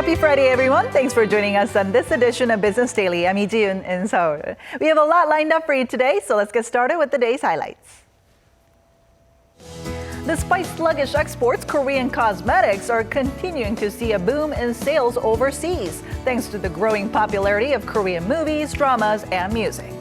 Happy Friday, everyone. Thanks for joining us on this edition of Business Daily. I'm Lee Ji-eun in Seoul. We have a lot lined up for you today, so let's get started with the day's highlights. Despite sluggish exports, Korean cosmetics are continuing to see a boom in sales overseas, thanks to the growing popularity of Korean movies, dramas, and music.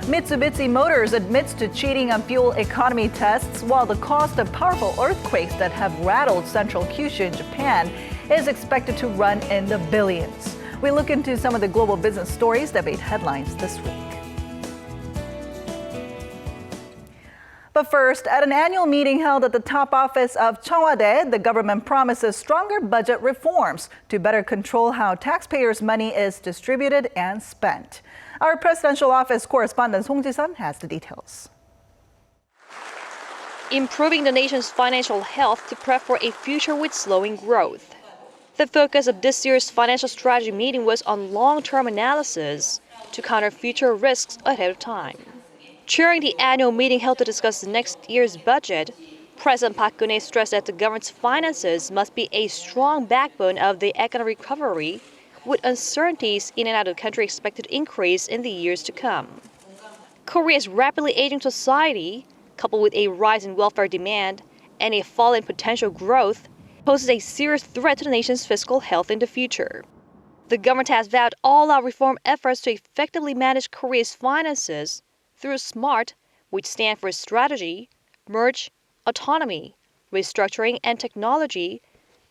Mitsubishi Motors admits to cheating on fuel economy tests, while the cost of powerful earthquakes that have rattled central Kyushu in Japan is expected to run in the billions. We look into some of the global business stories that made headlines this week. But first, at an annual meeting held at the top office of Cheongwade, the government promises stronger budget reforms to better control how taxpayers' money is distributed and spent. Our presidential office correspondent Song Ji-sun has the details. Improving the nation's financial health to prep for a future with slowing growth. The focus of this year's financial strategy meeting was on long-term analysis to counter future risks ahead of time. During the annual meeting held to discuss next year's budget, President Park Geun-hye stressed that the government's finances must be a strong backbone of the economic recovery, with uncertainties in and out of the country expected to increase in the years to come. Korea's rapidly aging society, coupled with a rise in welfare demand and a fall in potential growth, poses a serious threat to the nation's fiscal health in the future. The government has vowed all-out reform efforts to effectively manage Korea's finances through SMART, which stands for Strategy, Merge, Autonomy, Restructuring, and Technology,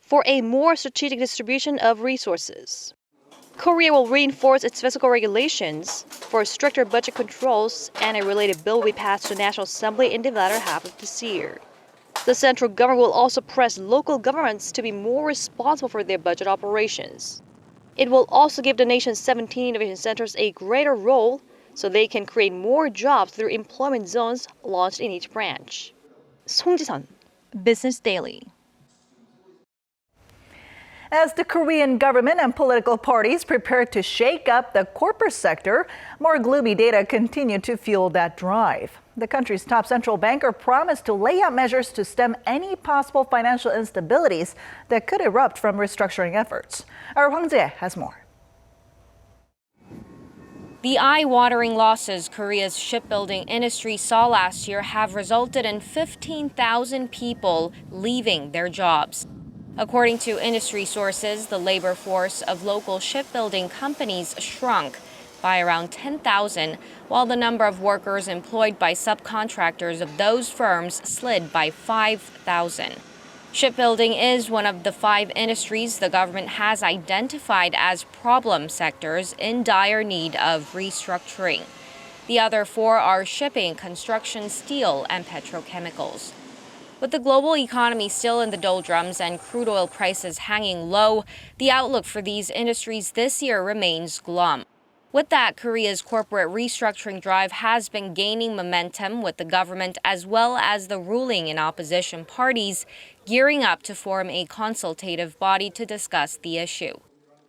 for a more strategic distribution of resources. Korea will reinforce its fiscal regulations for stricter budget controls, and a related bill will be passed to the National Assembly in the latter half of this year. The central government will also press local governments to be more responsible for their budget operations. It will also give the nation's 17 innovation centers a greater role so they can create more jobs through employment zones launched in each branch. Song Ji-sun, Business Daily. As the Korean government and political parties prepare to shake up the corporate sector, more gloomy data continue to fuel that drive. The country's top central banker promised to lay out measures to stem any possible financial instabilities that could erupt from restructuring efforts. Our Hwang Jae has more. The eye-watering losses Korea's shipbuilding industry saw last year have resulted in 15,000 people leaving their jobs. According to industry sources, the labor force of local shipbuilding companies shrunk by around 10,000, while the number of workers employed by subcontractors of those firms slid by 5,000. Shipbuilding is one of the 5 industries the government has identified as problem sectors in dire need of restructuring. The other 4 are shipping, construction, steel, and petrochemicals. With the global economy still in the doldrums and crude oil prices hanging low, the outlook for these industries this year remains glum. With that, Korea's corporate restructuring drive has been gaining momentum, with the government as well as the ruling and opposition parties gearing up to form a consultative body to discuss the issue.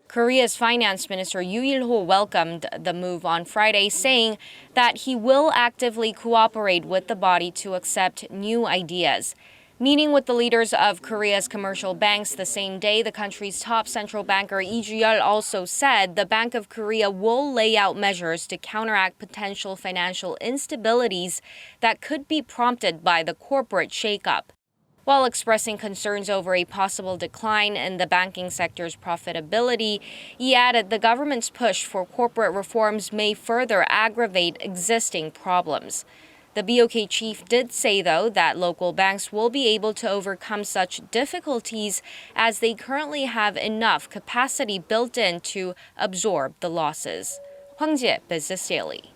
Korea's Finance Minister Yoo Il-ho welcomed the move on Friday, saying that he will actively cooperate with the body to accept new ideas. Meeting with the leaders of Korea's commercial banks the same day, the country's top central banker Lee Ju-yeol also said the Bank of Korea will lay out measures to counteract potential financial instabilities that could be prompted by the corporate shakeup. While expressing concerns over a possible decline in the banking sector's profitability, he added the government's push for corporate reforms may further aggravate existing problems. The BOK chief did say, though, that local banks will be able to overcome such difficulties as they currently have enough capacity built in to absorb the losses. Hwang Jae, Business Daily.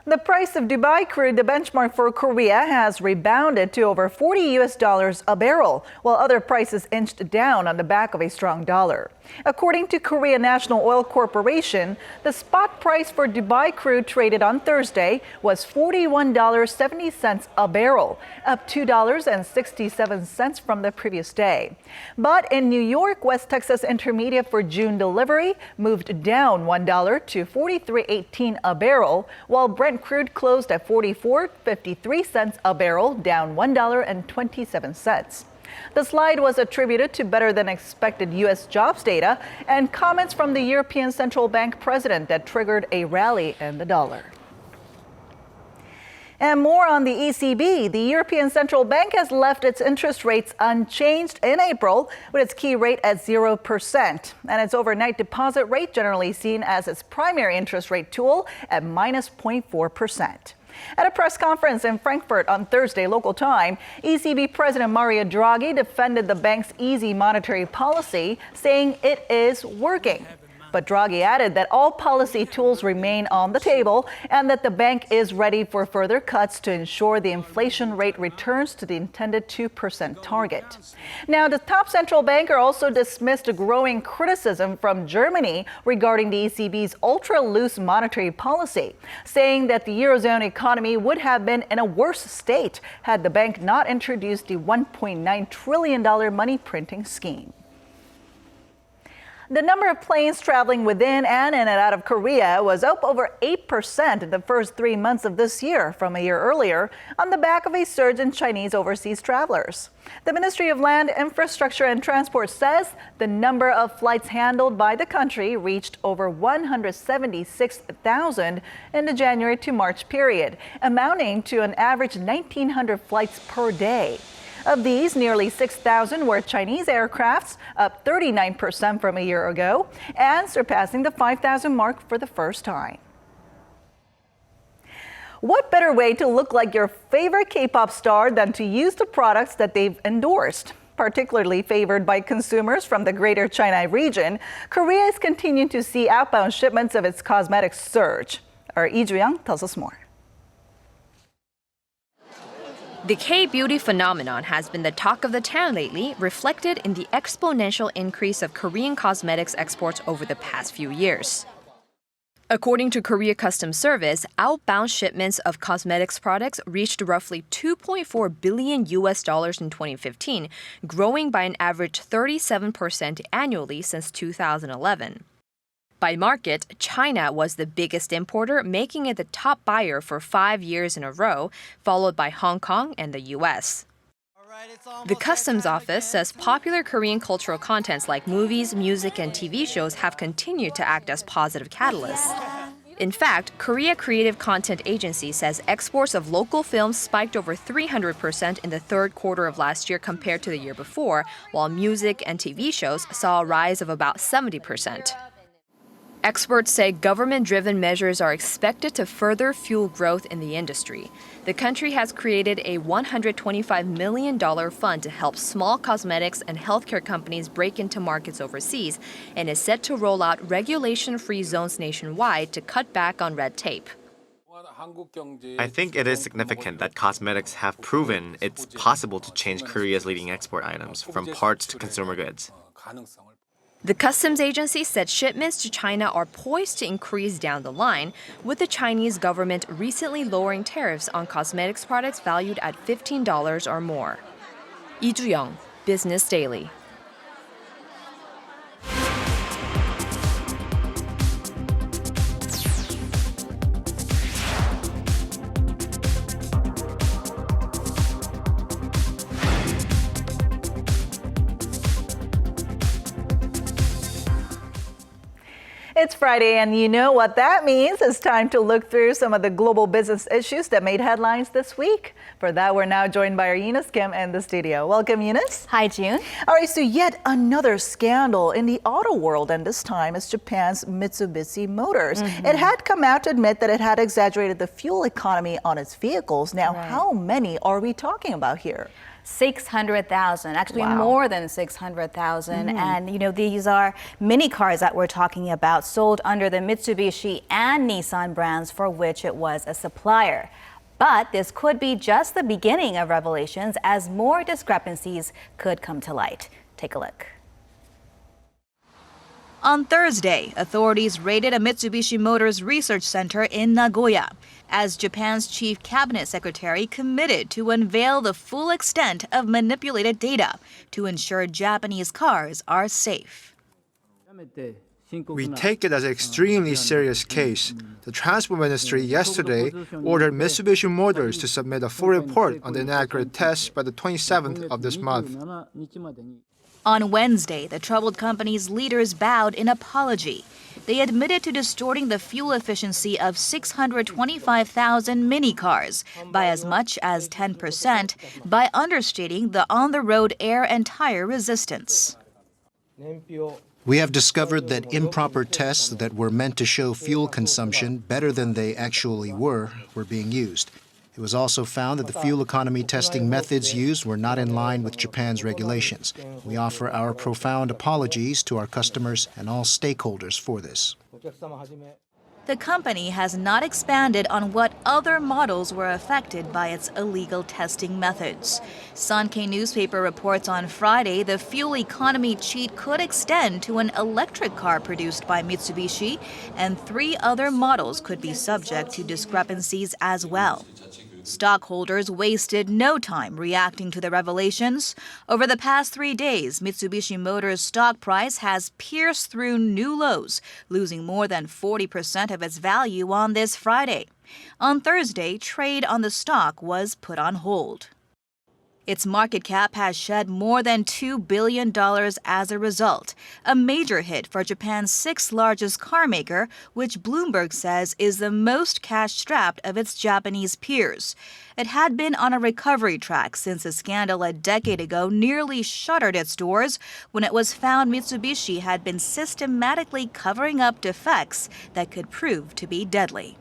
The price price of Dubai crude, the benchmark for Korea, has rebounded to over $40 a barrel, while other prices inched down on the back of a strong dollar. According to Korea National Oil Corporation, the spot price for Dubai crude traded on Thursday was $41.70 a barrel, up $2.67 from the previous day. But in New York, West Texas Intermediate for June delivery moved down $1 to $43.18 a barrel, while Brent crude closed at $44.53 a barrel, down $1.27. The slide was attributed to better than expected U.S. jobs data and comments from the European Central Bank president that triggered a rally in the dollar. And more on the ECB. The European Central Bank has left its interest rates unchanged in April, with its key rate at 0%, and its overnight deposit rate generally seen as its primary interest rate tool at minus 0.4%. At a press conference in Frankfurt on Thursday local time, ECB President Mario Draghi defended the bank's easy monetary policy, saying it is working. But Draghi added that all policy tools remain on the table and that the bank is ready for further cuts to ensure the inflation rate returns to the intended 2% target. Now, the top central banker also dismissed a growing criticism from Germany regarding the ECB's ultra-loose monetary policy, saying that the Eurozone economy would have been in a worse state had the bank not introduced the $1.9 trillion money printing scheme. The number of planes traveling within and in and out of Korea was up over 8% in the first 3 months of this year from a year earlier on the back of a surge in Chinese overseas travelers. The Ministry of Land, Infrastructure and Transport says the number of flights handled by the country reached over 176,000 in the January to March period, amounting to an average 1,900 flights per day. Of these, nearly 6,000 were Chinese aircrafts, up 39% from a year ago, and surpassing the 5,000 mark for the first time. What better way to look like your favorite K-pop star than to use the products that they've endorsed? Particularly favored by consumers from the Greater China region, Korea is continuing to see outbound shipments of its cosmetics surge. Our Lee Joo-young tells us more. The K-beauty phenomenon has been the talk of the town lately, reflected in the exponential increase of Korean cosmetics exports over the past few years. According to Korea Customs Service, outbound shipments of cosmetics products reached roughly $2.4 billion in 2015, growing by an average 37% annually since 2011. By market, China was the biggest importer, making it the top buyer for 5 years in a row, followed by Hong Kong and the U.S. The Customs Office says popular Korean cultural contents like movies, music, and TV shows have continued to act as positive catalysts. In fact, Korea Creative Content Agency says exports of local films spiked over 300% in the third quarter of last year compared to the year before, while music and TV shows saw a rise of about 70%. Experts say government-driven measures are expected to further fuel growth in the industry. The country has created a $125 million fund to help small cosmetics and healthcare companies break into markets overseas and is set to roll out regulation-free zones nationwide to cut back on red tape. I think it is significant that cosmetics have proven it's possible to change Korea's leading export items, from parts to consumer goods. The customs agency said shipments to China are poised to increase down the line, with the Chinese government recently lowering tariffs on cosmetics products valued at $15 or more. Lee Joo-young, Business Daily. It's Friday, and you know what that means. It's time to look through some of the global business issues that made headlines this week. For that, we're now joined by our Eunice Kim in the studio. Welcome, Eunice. Hi, June. All right, so yet another scandal in the auto world, and this time it's Japan's Mitsubishi Motors. It had come out to admit that it had exaggerated the fuel economy on its vehicles. Now, how many are we talking about here? 600,000, actually Wow. more than 600,000. And, these are mini cars that we're talking about, sold under the Mitsubishi and Nissan brands for which it was a supplier. But this could be just the beginning of revelations as more discrepancies could come to light. Take a look. On Thursday, authorities raided a Mitsubishi Motors research center in Nagoya as Japan's chief cabinet secretary committed to unveil the full extent of manipulated data to ensure Japanese cars are safe. We take it as an extremely serious case. The Transport Ministry yesterday ordered Mitsubishi Motors to submit a full report on the inaccurate tests by the 27th of this month. On Wednesday, the troubled company's leaders bowed in apology. They admitted to distorting the fuel efficiency of 625,000 minicars by as much as 10% by understating the on-the-road air and tire resistance. We have discovered that improper tests that were meant to show fuel consumption better than they actually were being used. It was also found that the fuel economy testing methods used were not in line with Japan's regulations. We offer our profound apologies to our customers and all stakeholders for this. The company has not expanded on what other models were affected by its illegal testing methods. Sankei newspaper reports on Friday the fuel economy cheat could extend to an electric car produced by Mitsubishi, and 3 other models could be subject to discrepancies as well. Stockholders wasted no time reacting to the revelations. Over the past 3 days, Mitsubishi Motors' stock price has pierced through new lows, losing more than 40% of its value on this Friday. On Thursday, trade on the stock was put on hold. Its market cap has shed more than $2 billion as a result, a major hit for Japan's 6th largest car maker, which Bloomberg says is the most cash-strapped of its Japanese peers. It had been on a recovery track since a scandal a decade ago nearly shuttered its doors when it was found Mitsubishi had been systematically covering up defects that could prove to be deadly.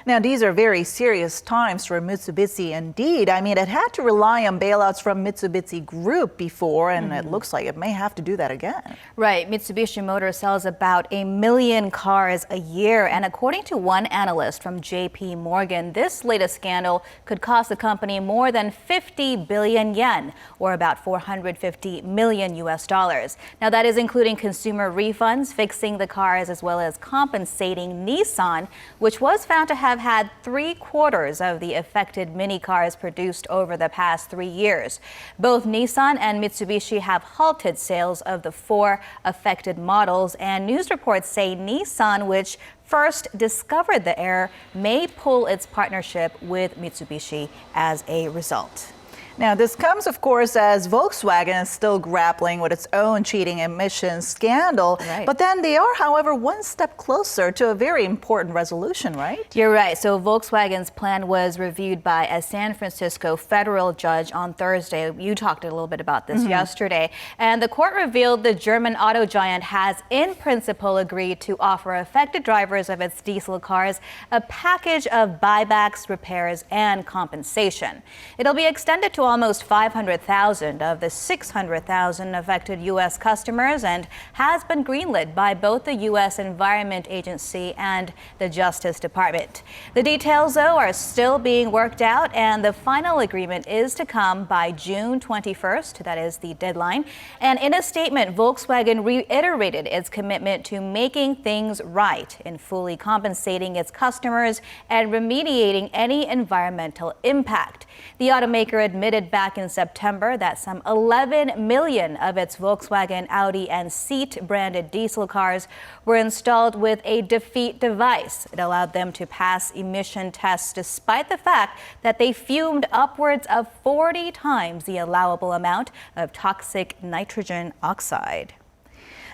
Now, these are very serious times for Mitsubishi indeed. I mean, it had to rely on bailouts from Mitsubishi Group before, and it looks like it may have to do that again. Right. Mitsubishi Motors sells about 1 million cars a year. And according to one analyst from J.P. Morgan, this latest scandal could cost the company more than 50 billion yen, or about $450 million. Now, that is including consumer refunds, fixing the cars, as well as compensating Nissan, which was found to have had 3/4 of the affected mini cars produced over the past 3 years. Both Nissan and Mitsubishi have halted sales of the 4 affected models, and news reports say Nissan, which first discovered the error, may pull its partnership with Mitsubishi as a result. Now, this comes, of course, as Volkswagen is still grappling with its own cheating emissions scandal. Right. But then they are, however, one step closer to a very important resolution, right? You're right. So Volkswagen's plan was reviewed by a San Francisco federal judge on Thursday. You talked a little bit about this yesterday. And the court revealed the German auto giant has, in principle, agreed to offer affected drivers of its diesel cars a package of buybacks, repairs, and compensation. It'll be extended to almost 500,000 of the 600,000 affected U.S. customers and has been greenlit by both the U.S. Environment Agency and the Justice Department. The details, though, are still being worked out, and the final agreement is to come by June 21st. That is the deadline. And in a statement, Volkswagen reiterated its commitment to making things right in fully compensating its customers and remediating any environmental impact. The automaker admitted back in September that some 11 million of its Volkswagen, Audi, and Seat branded diesel cars were installed with a defeat device. It allowed them to pass emission tests despite the fact that they fumed upwards of 40 times the allowable amount of toxic nitrogen oxide.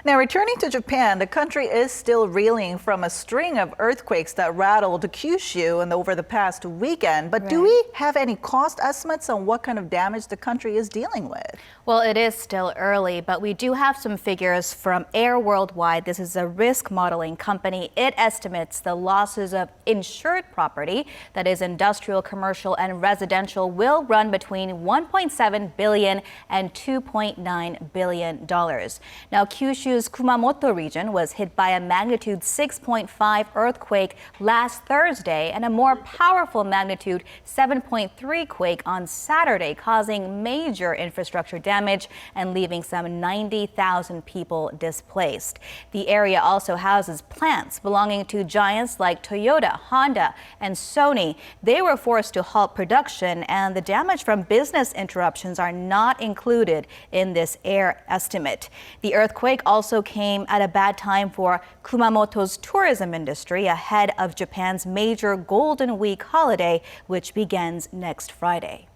Now, returning to Japan, the country is still reeling from a string of earthquakes that rattled Kyushu over the past weekend. But do we have any cost estimates on what kind of damage the country is dealing with? Well, it is still early, but we do have some figures from Air Worldwide. This is a risk modeling company. It estimates the losses of insured property, that is industrial, commercial, and residential, will run between $1.7 billion and $2.9 billion. Now, Kyushu's Kumamoto region was hit by a magnitude 6.5 earthquake last Thursday and a more powerful magnitude 7.3 quake on Saturday, causing major infrastructure damage and leaving some 90,000 people displaced. The area also houses plants belonging to giants like Toyota, Honda, and Sony. They were forced to halt production, and the damage from business interruptions are not included in this air estimate. The earthquake also came at a bad time for Kumamoto's tourism industry ahead of Japan's major Golden Week holiday, which begins next Friday.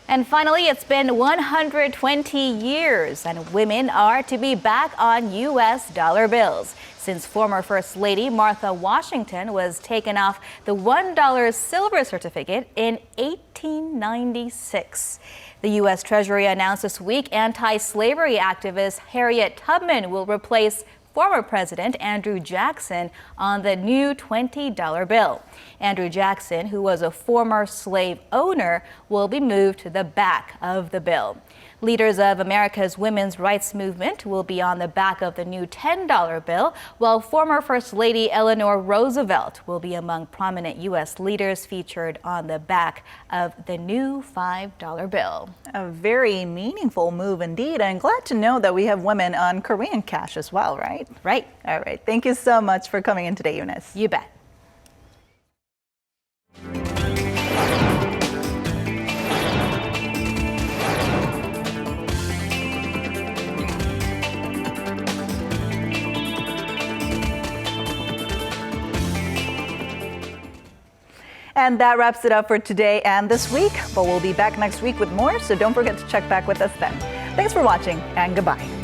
And finally, it's been 120 years, and women are to be back on U.S. dollar bills since former First Lady Martha Washington was taken off the $1 silver certificate in 1896. The U.S. Treasury announced this week anti-slavery activist Harriet Tubman will replace former President Andrew Jackson on the new $20 bill. Andrew Jackson, who was a former slave owner, will be moved to the back of the bill. Leaders of America's women's rights movement will be on the back of the new $10 bill, while former First Lady Eleanor Roosevelt will be among prominent U.S. leaders featured on the back of the new $5 bill. A very meaningful move indeed, and glad to know that we have women on Korean cash as well, right? Right. All right. Thank you so much for coming in today, Eunice. You bet. And that wraps it up for today and this week. But we'll be back next week with more, so don't forget to check back with us then. Thanks for watching, and goodbye.